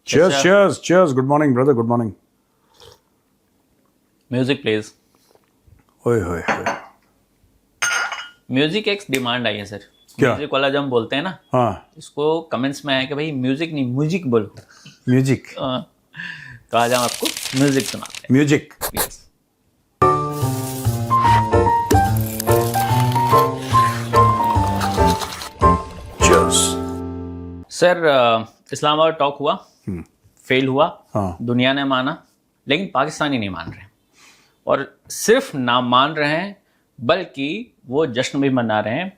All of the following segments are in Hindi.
Cheers, cheers, cheers. Good morning, brother. Good morning. Music please. ओए होए होए। म्यूजिक एक डिमांड आई है सर। क्या? म्यूजिक वाला जब हम बोलते हैं ना, हाँ, इसको कमेंट्स में आया कि भाई म्यूजिक नहीं म्यूजिक बोलो। म्यूजिक तो आज हम आपको म्यूजिक सुनाते म्यूजिक हैं। Yes. cheers. Sir Islamabad talk हुआ, फेल हुआ, हाँ। दुनिया ने माना, लेकिन पाकिस्तानी नहीं मान रहे और सिर्फ ना मान रहे हैं बल्कि वो जश्न भी मना रहे हैं।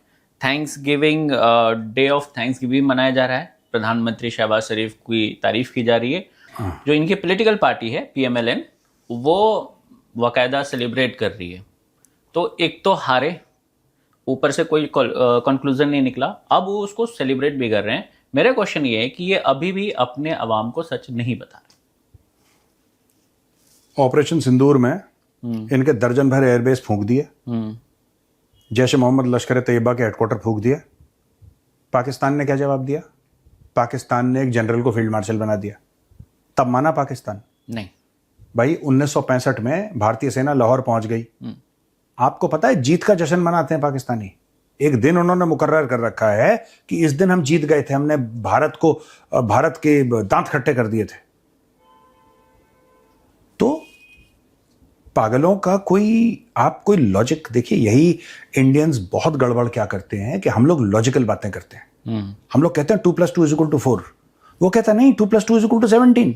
Thanks giving day of thanks giving मनाया जा रहा है। प्रधानमंत्री शहबाज शरीफ की तारीफ की जा रही है। जो इनकी पॉलिटिकल पार्टी है PMLN, वो बाकायदा सेलिब्रेट कर रही है। तो एक तो हारे, ऊपर से कोई कंक्लूजन नहीं निकला, अब वो उसको सेलिब्रेट भी कर रहे हैं। मेरा क्वेश्चन ये है कि ये अभी भी अपने अवाम को सच नहीं बता रहे। ऑपरेशन सिंदूर में इनके दर्जन भर एयरबेस फूंक दिए, जैश ए मोहम्मद लश्कर तैयबा के हेडक्वार्टर फूंक दिया। पाकिस्तान ने क्या जवाब दिया? पाकिस्तान ने एक जनरल को फील्ड मार्शल बना दिया। तब माना पाकिस्तान? नहीं भाई 1965 में भारतीय सेना लाहौर पहुंच गई। आपको पता है जीत का जश्न मनाते हैं पाकिस्तानी। एक दिन उन्होंने मुकर्रर कर रखा है कि इस दिन हम जीत गए थे, हमने भारत के दांत खट्टे कर दिए थे। तो पागलों का कोई लॉजिक देखिए। यही इंडियंस बहुत गड़बड़ क्या करते हैं कि हम लोग लॉजिकल बातें करते हैं। हम लोग कहते हैं 2 + 2 = 4, वो कहता नहीं 2 + 2 = 17।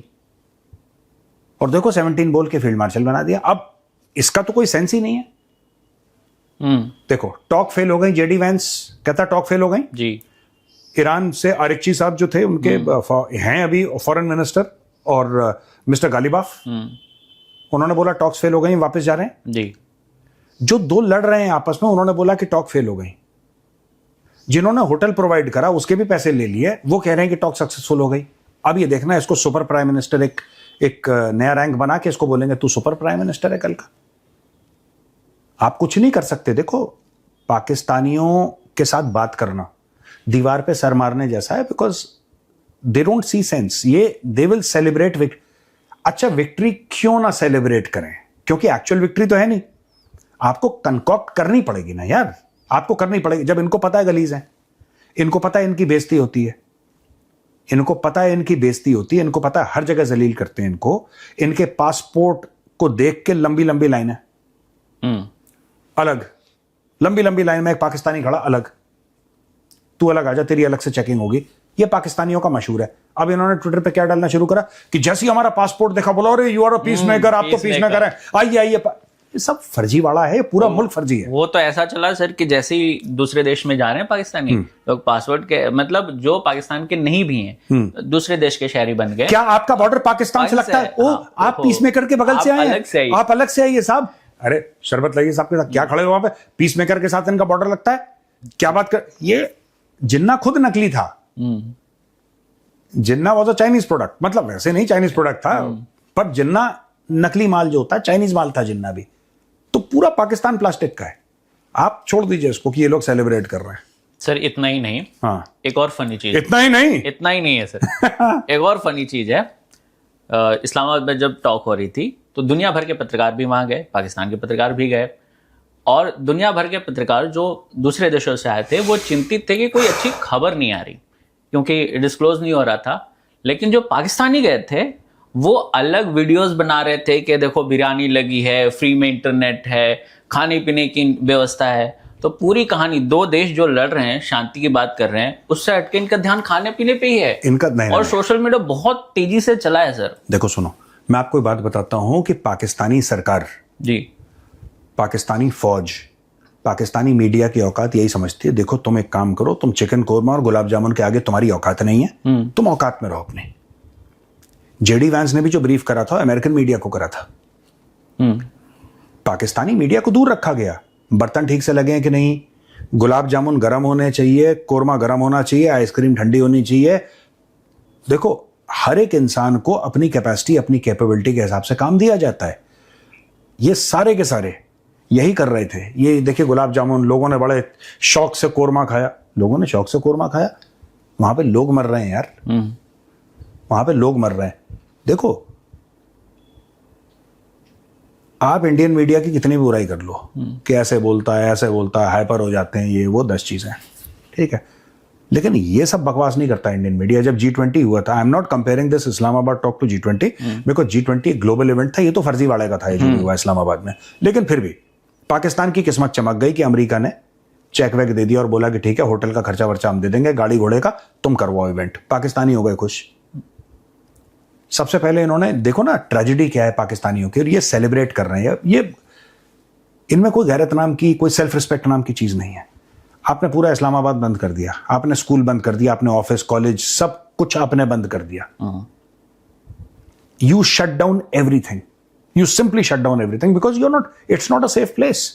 और देखो 17 बोल के फील्ड मार्शल बना दिया। अब इसका तो कोई सेंस ही नहीं है। देखो टॉक फेल हो गई। जेडी वैंस कहता टॉक फेल हो गई जी। ईरान से आरिकची साहब जो थे उनके हैं अभी फॉरेन मिनिस्टर, और मिस्टर गालिबाफ, उन्होंने बोला टॉक्स फेल हो गई, वापस जा रहे हैं जी। जो दो लड़ रहे हैं आपस में, उन्होंने बोला कि टॉक फेल हो गई। जिन्होंने होटल प्रोवाइड करा उसके भी पैसे ले लिए, वो कह रहे हैं कि टॉक सक्सेसफुल हो गई। अब ये देखना है, इसको सुपर प्राइम मिनिस्टर एक नया रैंक बना के इसको बोलेंगे तू सुपर प्राइम मिनिस्टर है कल का। आप कुछ नहीं कर सकते। देखो पाकिस्तानियों के साथ बात करना दीवार पे सर मारने जैसा है, because they don't see sense. ये दे विल सेलिब्रेट अच्छा विक्ट्री क्यों ना सेलिब्रेट करें, क्योंकि एक्चुअल विक्ट्री तो है नहीं। आपको कंकॉक्ट करनी पड़ेगी ना यार, आपको करनी पड़ेगी। जब इनको पता है गलीज है, इनको पता है इनकी बेइज्जती होती है, इनको पता है इनकी बेइज्जती होती है, इनको पता है हर जगह जलील करते हैं इनको। इनके पासपोर्ट को देख के लंबी लंबी लाइनें अलग, लंबी लंबी लाइन में एक पाकिस्तानी खड़ा अलग, तू अलग आजा, तेरी अलग से चेकिंग होगी। ये पाकिस्तानियों का मशहूर है। अब इन्होंने ट्विटर पे क्या डालना शुरू करा कि जैसे ही हमारा पासपोर्ट देखा बोला अरे you are a peace maker, आप तो पीस मेकर है, आइए आइए। ये सब फर्जी वाला है, पूरा मुल्क फर्जी है। वो तो ऐसा चला सर कि जैसे ही दूसरे देश में जा रहे हैं पाकिस्तानी लोग, पासवर्ड के मतलब जो पाकिस्तान के नहीं भी हैं, दूसरे देश के शहरी बन गए। क्या आपका बॉर्डर पाकिस्तान से लगता है? ओ आप पीस मेकर के बगल से आए हैं, आप अलग से आइए साहब। अरे शरबत लगी साहब के साथ क्या खड़े हो वहां पे? पीस मेकर के साथ इनका बॉर्डर लगता है? क्या बात कर। ये जिन्ना खुद नकली था। जिन्ना वॉज अ चाइनीज प्रोडक्ट, मतलब वैसे नहीं चाइनीज प्रोडक्ट था, पर जिन्ना नकली माल जो होता है, चाइनीज माल था जिन्ना भी। तो पूरा पाकिस्तान प्लास्टिक का है। आप छोड़ दीजिए इसको कि ये लोग सेलिब्रेट कर रहे हैं। सर इतना ही नहीं, हाँ एक और फनी चीज। इतना ही नहीं है सर। एक और फनी चीज है। इस्लामाबाद में जब टॉक हो रही थी तो दुनिया भर के पत्रकार भी वहां गए, पाकिस्तान के पत्रकार भी गए, और दुनिया भर के पत्रकार जो दूसरे देशों से आए थे वो चिंतित थे कि कोई अच्छी खबर नहीं आ रही क्योंकि डिस्क्लोज नहीं हो रहा था। लेकिन जो पाकिस्तानी गए थे वो अलग वीडियोस बना रहे थे कि देखो बिरयानी लगी है, फ्री में इंटरनेट है, खाने पीने की व्यवस्था है। तो पूरी कहानी, दो देश जो लड़ रहे हैं, शांति की बात कर रहे हैं, उससे हटके इनका ध्यान खाने पीने पे ही है। इनका नहीं, और सोशल मीडिया बहुत तेजी से चला है सर। देखो सुनो, मैं आपको एक बात बताता हूं कि पाकिस्तानी सरकार जी, पाकिस्तानी फौज, पाकिस्तानी मीडिया की औकात यही समझती है, देखो तुम एक काम करो, तुम चिकन कोरमा और गुलाब जामुन के आगे तुम्हारी औकात नहीं है, तुम औकात में रहो अपने। जेडी वैंस ने भी जो ब्रीफ करा था अमेरिकन मीडिया को करा था। पाकिस्तानी मीडिया को दूर रखा गया। बर्तन ठीक से लगे हैं कि नहीं, गुलाब जामुन गर्म होने चाहिए, कोरमा गर्म होना चाहिए, आइसक्रीम ठंडी होनी चाहिए। देखो हर एक इंसान को अपनी कैपेसिटी, अपनी कैपेबिलिटी के हिसाब से काम दिया जाता है। ये सारे के सारे यही कर रहे थे। ये देखिए गुलाब जामुन, लोगों ने बड़े शौक से कोरमा खाया, लोगों ने शौक से कोरमा खाया। वहां पे लोग मर रहे हैं यार, वहां पे लोग मर रहे हैं। देखो, आप इंडियन मीडिया की कितनी भी बुराई कर लो कि ऐसे बोलता है, ऐसे बोलता है, हाइपर हो जाते हैं, ये वो 10 चीजें, ठीक है, लेकिन ये सब बकवास नहीं करता इंडियन मीडिया। जब G20 हुआ था, I am not comparing this Islamabad talk to G20 because G20 एक ग्लोबल इवेंट था, ये तो फर्जी वाले का था ये जो भी हुआ इस्लामाबाद में। लेकिन फिर भी पाकिस्तान की किस्मत चमक गई कि अमेरिका ने चेक वेक दे दिया और बोला कि ठीक है, होटल का खर्चा वर्चा हम दे देंगे, गाड़ी घोड़े का तुम करवाओ इवेंट। पाकिस्तानी हो गए खुश। सबसे पहले इन्होंने, देखो ना ट्रेजेडी क्या है पाकिस्तानियों की, और ये सेलिब्रेट कर रहे हैं। ये इनमें कोई गैरत नाम की, कोई सेल्फ रिस्पेक्ट नाम की चीज नहीं है। आपने पूरा इस्लामाबाद बंद कर दिया, आपने स्कूल बंद कर दिया, आपने ऑफिस कॉलेज सब कुछ आपने बंद कर दिया। You shut down everything, you simply shut down everything because you are not, it's not a safe place.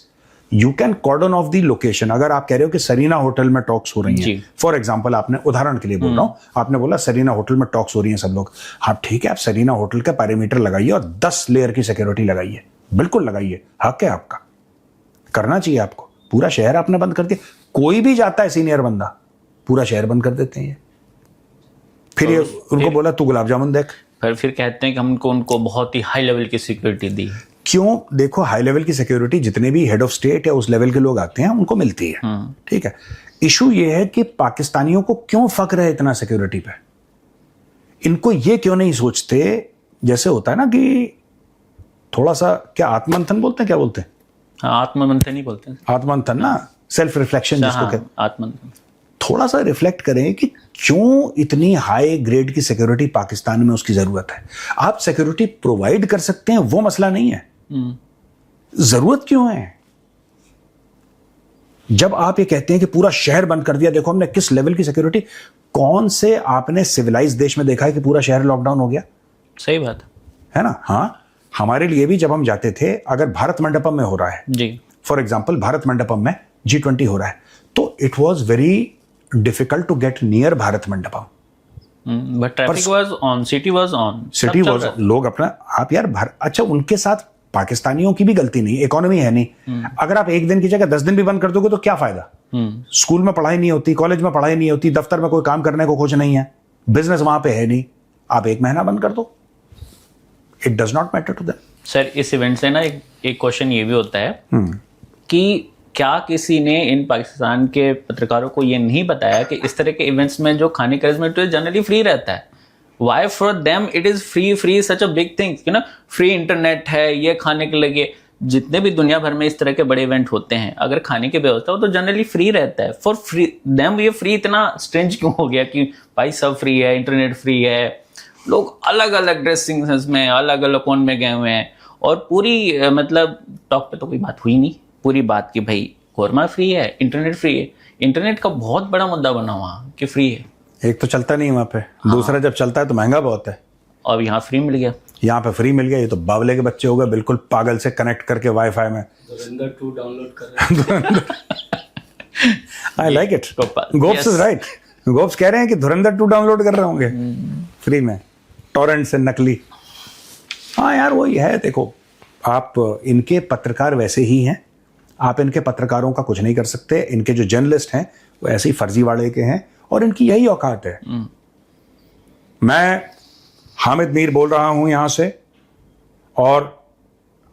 You can cordon off the location. अगर आप कह रहे हो कि सरीना होटल में टॉक्स हो रही हैं, फॉर एग्जाम्पल, आपने उदाहरण के लिए बोल रहा हूं, आपने बोला सरीना होटल में टॉक्स हो रही हैं सब लोग, हाँ ठीक है, आप सरीना होटल का पैरीमीटर लगाइए और 10 लेयर की सिक्योरिटी लगाइए, बिल्कुल लगाइए, हक है आपका, करना चाहिए आपको। पूरा शहर आपने बंद कर दिया, कोई भी जाता है सीनियर बंदा, पूरा शहर बंद कर देते हैं। फिर ये उनको बोला तू गुलाब जामुन देख, फिर कहते हैं कि हमको उनको बहुत ही हाई लेवल की सिक्योरिटी दी। क्यों? देखो, हाई लेवल की सिक्योरिटी जितने भी हेड ऑफ स्टेट या उस लेवल के लोग आते हैं उनको मिलती है, ठीक है। इशू ये है कि पाकिस्तानियों को क्यों फक्र है इतना सिक्योरिटी पे। इनको ये क्यों नहीं सोचते, जैसे होता है ना कि थोड़ा सा, क्या आत्ममंथन बोलते हैं, क्या बोलते हैं? हाँ, आत्ममंथन ही बोलते हैं। आत्ममंथन ना, सेल्फ रिफ्लेक्शन जिसको कहते हैं। आत्ममंथन। थोड़ा सा रिफ्लेक्ट करें कि क्यों इतनी हाई ग्रेड की सिक्योरिटी पाकिस्तान में उसकी जरूरत है। आप सिक्योरिटी प्रोवाइड कर सकते हैं, वो मसला नहीं है, जरूरत क्यों है? जब आप ये कहते हैं कि पूरा शहर बंद कर दिया, देखो हमने किस लेवल की सिक्योरिटी, कौन से आपने सिविलाइज देश में देखा है कि पूरा शहर लॉकडाउन हो गया? सही बात है ना। हाँ, हमारे लिए भी जब हम जाते थे, अगर भारत मंडपम में हो रहा है जी, फॉर एग्जाम्पल, भारत मंडपम में G20 हो रहा है, तो it was very difficult to get near Bharat Mandapam. But traffic was on, city was on, city was, लोग अपना, आप यार अच्छा, उनके साथ पाकिस्तानियों की भी गलती नहीं, इकोनॉमी है नहीं। अगर आप एक दिन की जगह 10 दिन भी बंद कर दोगे तो क्या फायदा? स्कूल में पढ़ाई नहीं होती, कॉलेज में पढ़ाई नहीं होती, दफ्तर में कोई काम करने को कुछ नहीं है, बिजनेस वहां पे है नहीं, आप 1 महीना बंद कर दो, it does not matter to them. Sir, इस इवेंट से ना एक क्वेश्चन ये भी होता है कि क्या किसी ने इन पाकिस्तान के पत्रकारों को ये नहीं बताया कि इस तरह के इवेंट्स में जो खाने का अरेंजमेंट है जनरली फ्री रहता है। Why for them it is free such a big thing, you know, free internet है, ये खाने के लगे, जितने भी दुनिया भर में इस तरह के बड़े इवेंट होते हैं, अगर खाने की व्यवस्था हो तो जनरली फ्री रहता है। फॉर फ्री देम ये फ्री इतना स्ट्रेंज क्यों हो गया कि भाई सब फ्री है, इंटरनेट फ्री है, लोग अलग अलग ड्रेसिंग सेंस में अलग अलग कौन में गए हुए हैं, और पूरी मतलब टॉक पे तो कोई बात हुई नहीं, पूरी बात की भाई कोरमा फ्री है, इंटरनेट फ्री है। इंटरनेट का बहुत बड़ा मुद्दा बना वहाँ कि फ्री है। एक तो चलता नहीं वहां पे, दूसरा जब चलता है तो महंगा बहुत है, और यहाँ फ्री मिल गया, यहाँ पे फ्री मिल गया। ये तो बावले के बच्चे हो गए, बिल्कुल पागल से कनेक्ट करके वाईफाई में धुरंधर 2 डाउनलोड कर रहे हैं। आई लाइक इट, गोप्स इज राइट। गोप्स कह रहे हैं कि धुरंधर 2 डाउनलोड कर रहे होंगे फ्री में, टॉरेंट से नकली। हाँ यार, वही है। देखो, आप इनके पत्रकार वैसे ही हैं, आप इनके पत्रकारों का कुछ नहीं कर सकते। इनके जो जर्नलिस्ट हैं वो ऐसे ही फर्जीवाड़े के हैं, और इनकी यही औकात है। मैं हामिद मीर बोल रहा हूं यहां से, और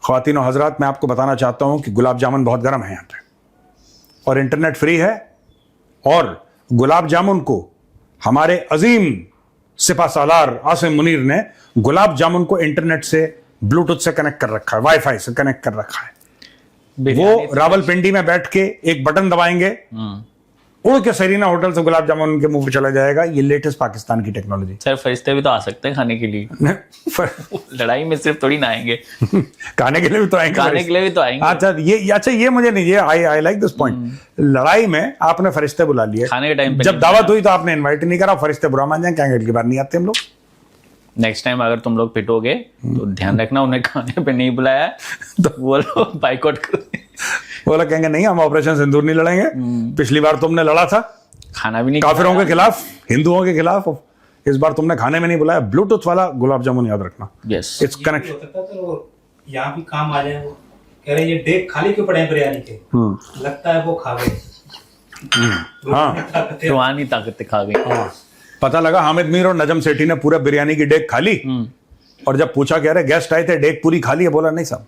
ख्वातीन और हजरात, मैं आपको बताना चाहता हूं कि गुलाब जामुन बहुत गर्म है यहाँ पे, और इंटरनेट फ्री है, और गुलाब जामुन को हमारे अजीम सिपा सालार आसिम मुनीर ने गुलाब जामुन को इंटरनेट से, ब्लूटूथ से कनेक्ट कर रखा है, वाईफाई से कनेक्ट कर रखा है। वो रावलपिंडी में बैठ के एक बटन दबाएंगे, उड़ के सरीना होटल से गुलाब जामुन उनके मुंह पे चला जाएगा। ये लेटेस्ट पाकिस्तान की टेक्नोलॉजी। सर, फरिश्ते भी तो आ सकते हैं खाने के लिए। लड़ाई में सिर्फ थोड़ी ना आएंगे, खाने के लिए भी तो आएंगे, खाने के लिए भी तो आएंगे। अच्छा, ये मुझे नहीं, ये आई लाइक दिस पॉइंट। लड़ाई में आपने फरिश्ते बुला लिए, खाने के टाइम पे जब दावत हुई तो आपने इन्वाइट नहीं करा, फरिश्ते बुरा मान जाए, क्या अगली बार नहीं आते हम लोग। नेक्स्ट टाइम अगर तुम लोग पिटोगे तो ध्यान रखना, उन्हें खाने पे नहीं बुलाया तो वो लोग बाइकआउट कर, वो लोग कहेंगे नहीं, हम ऑपरेशन सिंदूर नहीं लड़ेंगे, पिछली बार तुमने लड़ा था खाना भी नहीं, काफिरों के खिलाफ, हिंदुओं के खिलाफ, इस बार तुमने खाने में नहीं बुलाया। ब्लूटूथ वाला गुलाब जामुन याद रखना, यस, इट्स कनेक्ट। तो यहाँ भी काम आ जाए। वो कह रहे ये डेग खाली क्यों पड़े हैं बिरयानी के, लगता है वो खा गए, हाँ, रूहानी ताकत खा गई। पता लगा हामिद मीर और नजम सेठी ने पूरा बिरयानी की डेग खा ली, और जब पूछा कह रहे गेस्ट आए थे डेग पूरी खा ली है, बोला नहीं साहब,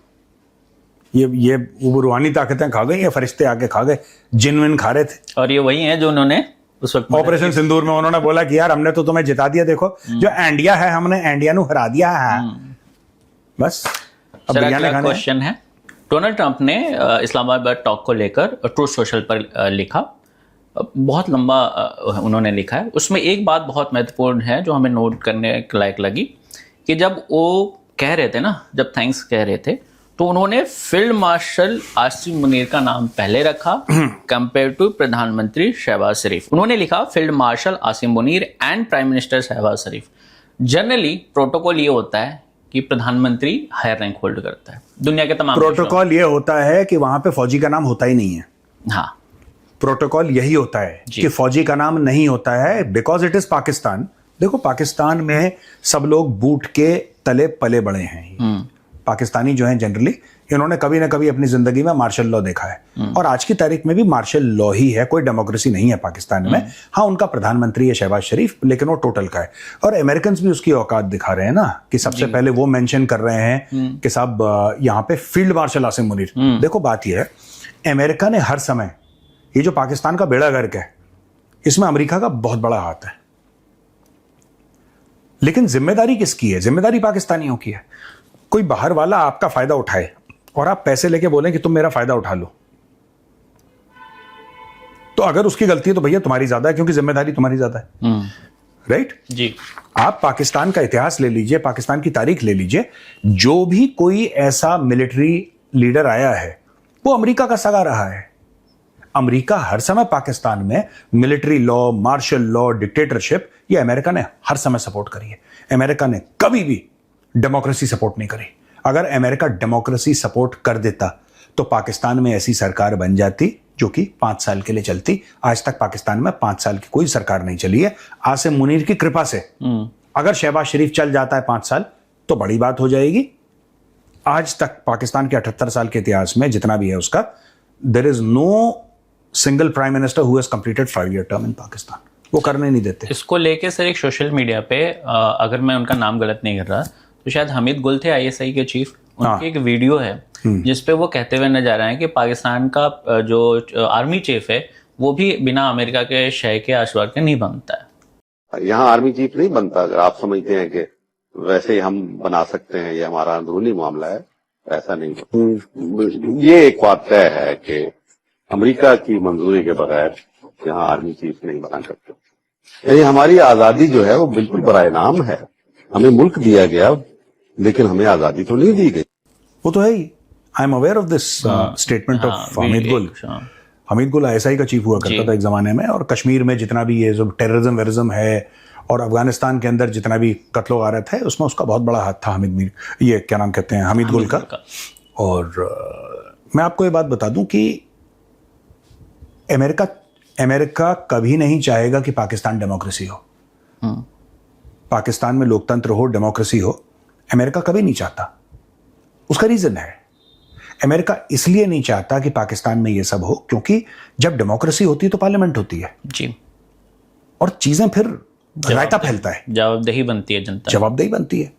ये वो रूहानी ताकतें खा गई, ये फरिश्ते आके खा गए, जिन विन खा रहे थे। और ये वही है जो उन्होंने उस वक्त ऑपरेशन सिंदूर में उन्होंने बोला कि यार हमने तो तुम्हें जिता दिया, देखो जो इंडिया है हमने इंडिया नु हरा दिया है। बस अब सर, बिरयानी अगला खाने क्वेश्चन है, डोनाल्ड ट्रंप ने इस्लामाबाद टॉक को लेकर ट्रूथ सोशल पर लिखा, बहुत लंबा उन्होंने लिखा है। उसमें एक बात बहुत महत्वपूर्ण है जो हमें नोट करने के लायक लगी, कि जब वो कह रहे थे ना, जब थैंक्स कह रहे थे, तो उन्होंने फील्ड मार्शल आसिम मुनीर का नाम पहले रखा कंपेयर टू प्रधानमंत्री शहबाज शरीफ। उन्होंने लिखा field marshal Asim Munir and prime minister Shahbaz Sharif. Generally protocol ये होता है कि प्रधानमंत्री हायर रैंक होल्ड करता है दुनिया के तमाम प्रोटोकॉल ये होता है कि वहां पे फौजी का नाम होता ही नहीं है। हाँ, प्रोटोकॉल यही होता है कि फौजी का नाम नहीं होता है, बिकॉज इट इज पाकिस्तान। देखो पाकिस्तान में सब लोग बूट के तले पले बड़े हैं। पाकिस्तानी जो हैं जनरली, इन्होंने कभी ना कभी अपनी जिंदगी में मार्शल लॉ देखा है, और आज की तारीख में भी मार्शल लॉ ही है, कोई डेमोक्रेसी नहीं है पाकिस्तान में। हाँ, उनका प्रधानमंत्री है शहबाज शरीफ, लेकिन वो टोटल का है। और अमेरिकन भी उसकी औकात दिखा रहे हैं ना, कि सबसे पहले वो मेंशन कर रहे हैं कि साहब यहाँ पे फील्ड मार्शल आसिम मुनीर। देखो बात यह है, अमेरिका ने हर समय, ये जो पाकिस्तान का बेड़ा गर्क है, इसमें अमेरिका का बहुत बड़ा हाथ है, लेकिन जिम्मेदारी किसकी है? जिम्मेदारी पाकिस्तानियों की है। कोई बाहर वाला आपका फायदा उठाए और आप पैसे लेके बोलें कि तुम मेरा फायदा उठा लो, तो अगर उसकी गलती है तो भैया तुम्हारी ज्यादा है, क्योंकि जिम्मेदारी तुम्हारी ज्यादा है। राइट जी। आप पाकिस्तान का इतिहास ले लीजिए, पाकिस्तान की तारीख ले लीजिए, जो भी कोई ऐसा मिलिट्री लीडर आया है वो अमेरिका का सगा रहा है। अमेरिका हर समय पाकिस्तान में military law, martial law, dictatorship, ये अमेरिका ने हर समय सपोर्ट करी है। अमेरिका ने कभी भी डेमोक्रेसी सपोर्ट नहीं करी। अगर अमेरिका डेमोक्रेसी सपोर्ट कर देता तो पाकिस्तान में ऐसी सरकार बन जाती जो कि 5 साल के लिए चलती। आज तक पाकिस्तान में 5 साल की कोई सरकार नहीं चली है। आसिम मुनीर की कृपा से अगर शहबाज शरीफ चल जाता है 5 साल तो बड़ी बात हो जाएगी। आज तक पाकिस्तान के 78 साल के इतिहास में जितना भी है उसका, there is no single prime minister who has completed 5-year term in Pakistan. वो करने नहीं देते। इसको लेके सर एक सोशल मीडिया पे, अगर मैं उनका नाम गलत नहीं कर रहा, तो शायद हमीद गुल थे ISI के चीफ, उनकी एक वीडियो है जिसपे वो कहते हुए नजर आए हैं कि पाकिस्तान का जो आर्मी चीफ है वो भी बिना अमेरिका के शह के आशीर्वाद के नहीं बनता है। यहाँ आर्मी चीफ नहीं बनता। अगर आप समझते हैं कि वैसे ही हम बना सकते हैं, ये हमारा अंदरूनी मामला है, ऐसा नहीं। ये एक बात तय है कि अमेरिका की मंजूरी के बगैर यहाँ आर्मी चीफ नहीं बना सकते। यानी हमारी आजादी जो है वो बिल्कुल बराए नाम है। हमें मुल्क दिया गया, लेकिन हमें आजादी तो नहीं दी गई। वो तो है ही। I am aware of this statement of Hamid Gul. Hamid गुल ISI का चीफ हुआ करता था एक जमाने में, और कश्मीर में जितना भी ये जो टेररिज्म वेरिज्म है और अफगानिस्तान के अंदर जितना भी कत्लो गारत है, उसमें उसका बहुत बड़ा हाथ था ये क्या नाम कहते हैं, हमीद गुल का। और मैं आपको ये बात बता दूं कि अमेरिका कभी नहीं चाहेगा कि पाकिस्तान डेमोक्रेसी हो, पाकिस्तान में लोकतंत्र हो, डेमोक्रेसी हो। अमेरिका कभी नहीं चाहता। उसका रीजन है, अमेरिका इसलिए नहीं चाहता कि पाकिस्तान में ये सब हो क्योंकि जब डेमोक्रेसी होती है तो पार्लियामेंट होती है जी, और चीजें फिर रायता फैलता है, जवाबदेही बनती है जनता, जवाबदेही बनती है।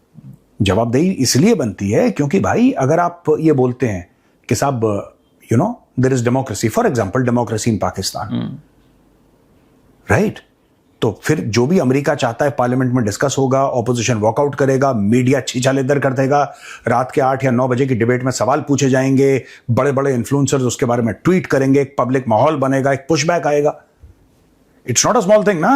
जवाबदेही इसलिए बनती है क्योंकि भाई अगर आप ये बोलते हैं कि साहब you know there is democracy, for example democracy in Pakistan, right, तो फिर जो भी अमेरिका चाहता है पार्लियामेंट में डिस्कस होगा, ऑपोजिशन वॉकआउट करेगा, मीडिया छीछाले इधर कर देगा, रात के 8 या 9 बजे की डिबेट में सवाल पूछे जाएंगे, बड़े बड़े इन्फ्लुएंसर्स उसके बारे में ट्वीट करेंगे, एक पब्लिक माहौल बनेगा, एक पुशबैक आएगा। It's not a small thing ना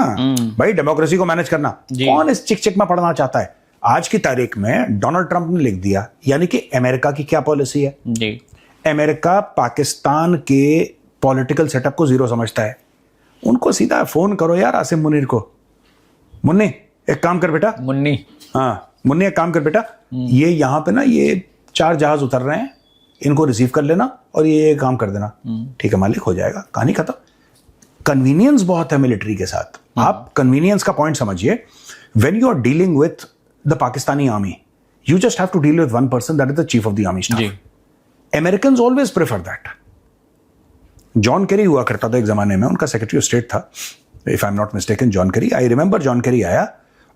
भाई, डेमोक्रेसी को मैनेज करना। कौन इस चिक चिक में पढ़ना चाहता है? आज की तारीख में डोनाल्ड ट्रंप ने लिख दिया, यानी कि अमेरिका की क्या पॉलिसी है जी। अमेरिका पाकिस्तान के पॉलिटिकल सेटअप को जीरो समझता है। उनको सीधा फोन करो यार आसिम मुनीर को, मुन्नी एक काम कर बेटा, मुन्नी, हाँ मुन्नी एक काम कर बेटा, ये यहाँ पे ना ये 4 जहाज उतर रहे हैं, इनको रिसीव कर लेना और ये काम कर देना। ठीक है मालिक, हो जाएगा, कहानी खत्म। कन्वीनियंस बहुत है मिलिट्री के साथ। आप कन्वीनियंस का पॉइंट समझिए। When you are dealing with the Pakistani army, you just have to deal with one person, that is the chief of the army staff. Americans always prefer that. John Kerry हुआ करता था एक जमाने में, उनका सेक्रेटरी ऑफ स्टेट था, if I am not mistaken, John Kerry, I remember John Kerry आया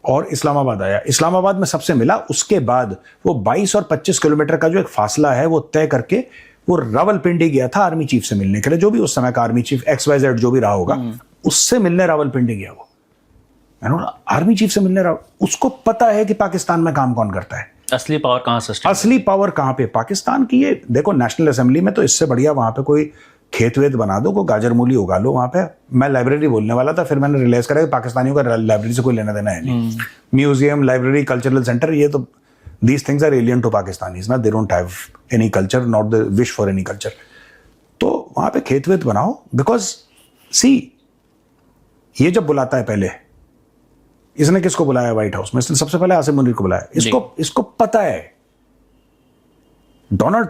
और इस्लामाबाद आया, इस्लामाबाद में सबसे मिला। उसके बाद वो 22 और 25 किलोमीटर का जो एक फासला है वो तय करके वो रावलपिंडी गया था आर्मी चीफ से मिलने के लिए, जो भी उस समय का आर्मी चीफ XYZ जो भी रहा होगा, उससे मिलने रावलपिंडी गया वो। आर्मी चीफ से मिलने रहा, उसको पता है कि पाकिस्तान में काम कौन करता है, असली पावर कहाँ से start? असली पावर कहां पे पाकिस्तान की। ये देखो नेशनल असेंबली में तो इससे बढ़िया वहां पे कोई खेत वेत बना दो, कोई गाजर मूली उगा लो वहां पे। मैं लाइब्रेरी बोलने वाला था, फिर मैंने रियलाइज करा कि पाकिस्तानियों का लाइब्रेरी से कोई लेना देना है नहीं। म्यूजियम, लाइब्रेरी, कल्चरल सेंटर, ये तो these things are alien to Pakistanis ना, they don't have any culture, not the wish for any culture. तो वहां पे खेत वेत बनाओ, बिकॉज सी ये जब बुलाता है, पहले इसने किसको बुलाया व्हाइट हाउस में? इसने सबसे पहले आसिम मुनीर को बुलाया। इसको पता है Donald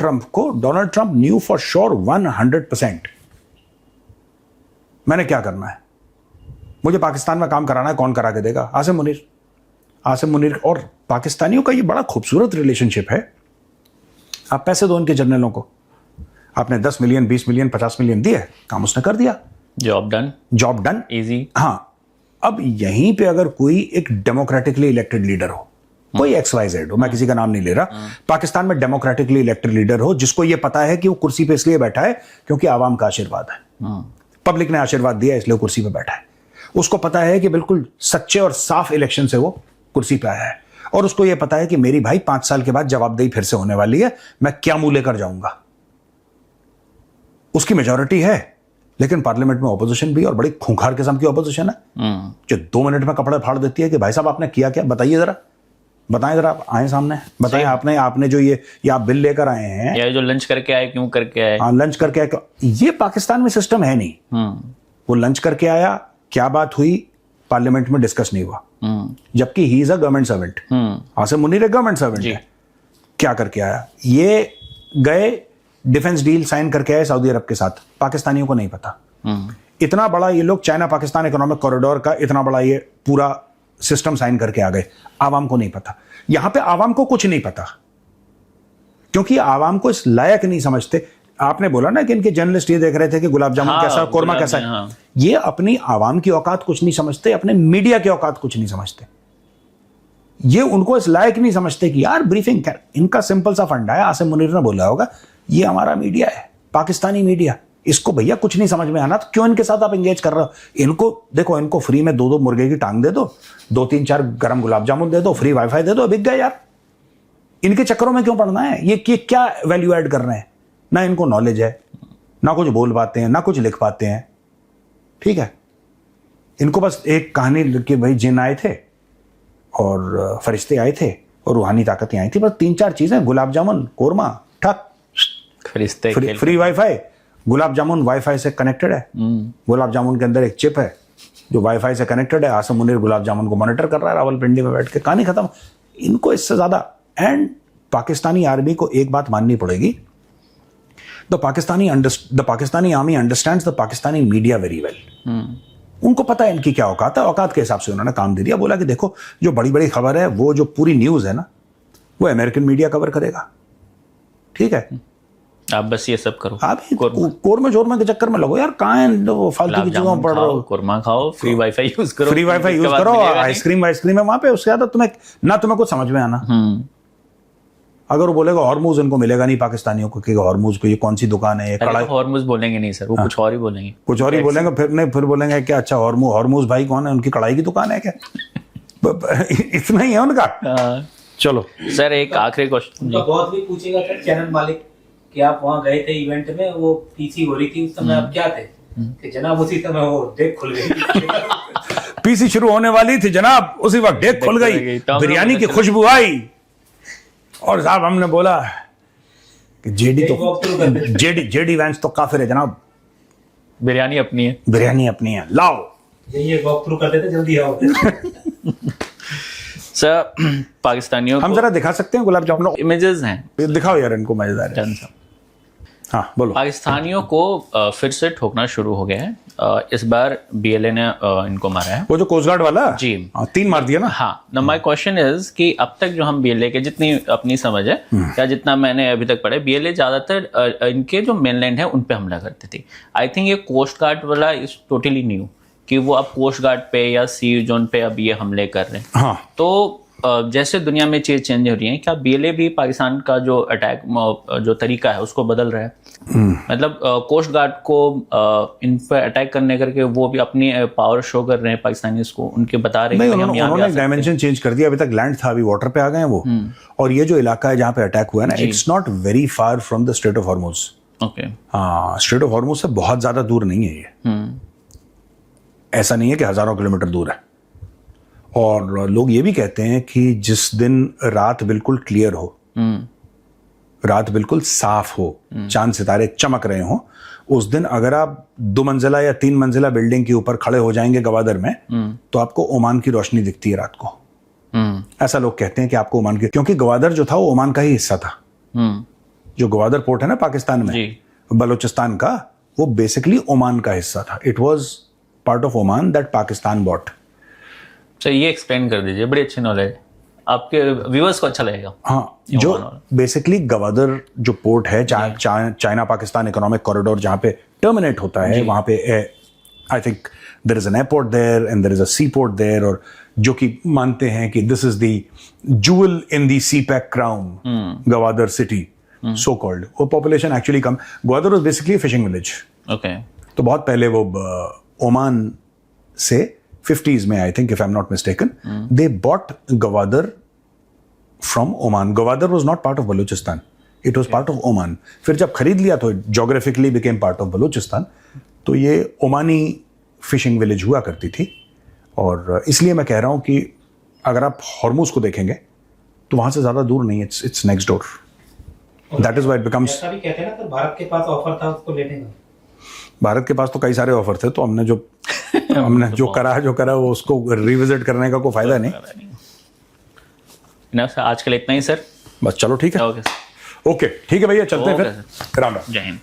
Trump new for sure 100% मैंने क्या करना है, मुझे पाकिस्तान में काम कराना है, कौन करा के देगा? आसिम मुनीर और पाकिस्तानियों का ये बड़ा खूबसूरत रिलेशनशिप है। आप पैसे दो इनके जर्नलों को, आपने 10 मिलियन, 20 मिलियन, 50 मिलियन दिए, काम उसने कर दिया, जॉब डन, इजी। हाँ, अब यहीं पे अगर कोई एक डेमोक्रेटिकली इलेक्टेड लीडर हो, कोई XYZ हो, मैं किसी का नाम नहीं ले रहा, पाकिस्तान में डेमोक्रेटिकली इलेक्टेड लीडर हो, जिसको ये पता है कि वो कुर्सी पे इसलिए बैठा है क्योंकि आवाम का आशीर्वाद है, पब्लिक ने आशीर्वाद दिया इसलिए कुर्सी पे बैठा है। उसको पता है कि बिल्कुल सच्चे और साफ इलेक्शन से वो कुर्सी पे आया है, और उसको ये पता है कि मेरी भाई 5 साल के बाद जवाबदेही फिर से होने वाली है, मैं क्या मुंह लेकर जाऊंगा। उसकी मेजोरिटी है, लेकिन पार्लियामेंट में ऑपोजिशन भी, और बड़ी खूंखार किस्म की ऑपोजिशन है जो 2 मिनट में कपड़े फाड़ देती है कि भाई साहब आपने किया क्या, बताइए जरा, बताएं जरा, आप आए सामने, बताएं आपने जो ये आप बिल लेकर आए हैं, या जो लंच करके आए, क्यों करके आए? हाँ, लंच करके आए। ये पाकिस्तान में सिस्टम है नहीं। वो लंच करके आया, क्या बात हुई, पार्लियामेंट में डिस्कस नहीं हुआ, जबकि he is a government servant. Asim Munir एक गवर्नमेंट सर्वेंट है। क्या करके आया? ये गए डिफेंस डील साइन करके आए सऊदी अरब के साथ, पाकिस्तानियों को नहीं पता। इतना बड़ा ये लोग चाइना पाकिस्तान इकोनॉमिक कॉरिडोर का इतना बड़ा ये पूरा सिस्टम साइन करके आ गए, आवाम को नहीं पता। यहां पे आवाम को कुछ नहीं पता, क्योंकि आवाम को इस लायक नहीं समझते। आपने बोला ना कि इनके जर्नलिस्ट ये देख रहे थे कि गुलाब जामुन कैसा, कोरमा कैसा है। ये अपनी आवाम की औकात कुछ नहीं समझते, अपने मीडिया की औकात कुछ नहीं समझते। ये उनको इस लायक नहीं समझते कि यार ब्रीफिंग कर। इनका सिंपल सा फंडा है, आसिम मुनीर ने बोला होगा, ये हमारा मीडिया है, पाकिस्तानी मीडिया, इसको भैया कुछ नहीं समझ में आना, तो क्यों इनके साथ आप एंगेज कर रहे हो? इनको देखो, इनको फ्री में 2-2 मुर्गे की टांग दे दो, 2-3-4 गरम गुलाब जामुन दे दो, फ्री वाईफाई दे दो, बिक गए यार। इनके चक्करों में क्यों पड़ना है? ये क्या वैल्यू ऐड कर रहे हैं? ना इनको नॉलेज है, ना कुछ बोल पाते हैं, ना कुछ लिख पाते हैं। ठीक है, इनको बस एक कहानी कि भाई जिन आए थे और फरिश्ते आए थे और रूहानी ताकतें आई थी, बस 3-4 चीजें, गुलाब जामुन, कोरमा, ठक, फरिश्ते, free wifi. Gulab jamun wifi से कनेक्टेड है, गुलाब जामुन के अंदर एक चिप है जो वाईफाई से कनेक्टेड है। आसिम मुनीर गुलाब जामुन को मॉनिटर कर रहा है रावलपिंडी में बैठ के, कहानी खत्म। इनको इससे ज्यादा, एंड पाकिस्तानी आर्मी को एक बात माननी पड़ेगी, the Pakistani army understands the Pakistani media very well. उनको पता है इनकी क्या औकात है, औकात के हिसाब से उन्होंने काम दे दिया। बोला कि देखो, जो बड़ी बड़ी खबर है, वो जो पूरी न्यूज है ना, वो अमेरिकन मीडिया कवर करेगा। ठीक है, आप बस ये सब करो, आप कोरमा जोरमा के चक्कर में लगो यार, कहाँ है फालतू की चीजों में पड़ रहे हो। कोरमा खाओ, फ्री वाईफाई यूज करो, आइसक्रीम है वहां पे, उसके बाद तुम्हें कुछ समझ में आना। अगर वो बोलेगा हॉर्मूज इनको मिलेगा नहीं पाकिस्तानियों को, कि हॉर्मूज को ये कौन सी दुकान है, ये कड़ाई। हॉर्मूज बोलेंगे नहीं सर, वो कुछ और ही बोलेंगे, कुछ और ही बोलेंगे। फिर बोलेंगे क्या, अच्छा हॉर्मूज भाई कौन है, उनकी कड़ाई की दुकान है क्या? इतना ही है उनका। चलो सर, एक आखिरी क्वेश्चन। बहुत भी पूछेगा था चैनल मालिक कि आप वहाँ गए थे इवेंट में, वो पीसी हो रही थी उस समय, आप क्या थे? कि जनाब उसी समय वो डेक खुल गई। पीसी शुरू होने वाली थी जनाब, उसी वक्त डेक खुल गई, बिरयानी की खुशबू आई, और साहब हमने बोला कि जेडी वैंस तो काफिर है जनाब, बिरयानी अपनी है, लाओ। ये वॉक थ्रू करते थे, जल्दी आओ। सर, पाकिस्तानियों हम जरा दिखा सकते हैं गुलाब जामुन, इमेजेस हैं, दिखाओ यार इनको, मजेदार है। हाँ बोलो। पाकिस्तानियों को फिर से ठोकना शुरू हो गया है। इस बार BLA ने इनको मारा है, वो जो कोस्ट गार्ड वाला जी, 3 मार दिया ना। हाँ, ना माय क्वेश्चन इज कि अब तक जो हम BLA के, जितनी अपनी समझ है या जितना मैंने अभी तक पढ़ा, BLA ज्यादातर इनके जो मेनलैंड है उन पे हमला करती थी। आई थिंक ये कोस्ट गार्ड वाला इज टोटली न्यू, कि वो अब कोस्ट गार्ड पे या सी जोन पे अब ये हमले कर रहे हैं। हाँ, तो जैसे दुनिया में चीज चेंज हो रही है, क्या बीएलए भी पाकिस्तान का जो अटैक जो तरीका है उसको बदल रहा है? मतलब कोस्ट गार्ड को इन पर अटैक करने करके वो भी अपनी पावर शो कर रहे हैं पाकिस्तानीज को, उनके बता रहे हैं नहीं, कि हम यहाँ भी आ उन्होंने सकते हैं। डायमेंशन चेंज कर दिया। अभी तक लैंड था, अभी वाटर पे आ गए हैं वो। और ये जो इलाका है जहाँ पे अटैक हुआ है ना, it's not very far from the straight of Hormuz. Okay. हाँ, स्ट्रेट ऑफ हॉर्मुज से बहुत ज्यादा दूर नहीं है ये। ऐसा नहीं है कि हजारों किलोमीटर दूर है। और लोग ये भी कहते हैं कि जिस दिन रात बिल्कुल क्लियर हो, रात बिल्कुल साफ हो, चांद सितारे चमक रहे हो, उस दिन अगर आप 2 मंजिला या 3 मंजिला बिल्डिंग के ऊपर खड़े हो जाएंगे गवादर में, तो आपको ओमान की रोशनी दिखती है रात को। ऐसा लोग कहते हैं कि आपको ओमान की, क्योंकि गवादर जो था वो ओमान का ही हिस्सा था। जो गवादर पोर्ट है ना पाकिस्तान में, बलूचिस्तान का, वो बेसिकली ओमान का हिस्सा था। It was part of Oman that Pakistan bought. तो ये एक्सप्लेन कर दीजिए, बड़ी अच्छी नॉलेज, आपके व्यूअर्स को अच्छा लगेगा। हाँ, जो बेसिकली गवादर जो पोर्ट है, चाइना पाकिस्तान इकोनॉमिक कॉरिडोर जहाँ पे टर्मिनेट होता है, वहाँ पे I think there is an airport there and there is a sea port there, और जो कि मानते हैं कि this is the jewel in the CPEC crown, Gwadar city so called. वो पॉपुलेशन एक्चुअली कम। Gwadar was basically fishing village. Okay. तो बहुत पहले वो ओमान से 50s में, I think if I am not mistaken, they bought Gwadar from Oman. Gwadar was not part of Balochistan, it was part of Oman. फिर जब खरीद लिया तो geographically became part of Balochistan. तो ये ओमानी फिशिंग विलेज हुआ करती थी। और इसलिए मैं कह रहा हूं कि अगर आप हॉर्मुज को देखेंगे तो वहां से ज्यादा दूर नहीं है, it's next door. That is why it becomes. ऐसा भी कहते हैं ना, तो भारत के पास ऑफर था उसको लेने का। भारत के पास तो कई सारे ऑफर थे, तो हमने जो करा वो उसको रिविजिट करने का कोई फायदा नहीं। आज के लिए इतना ही सर। बस चलो ठीक है। ओके ओके, ठीक है भैया, चलते हैं ओके फिर। राम राम। जय हिंद।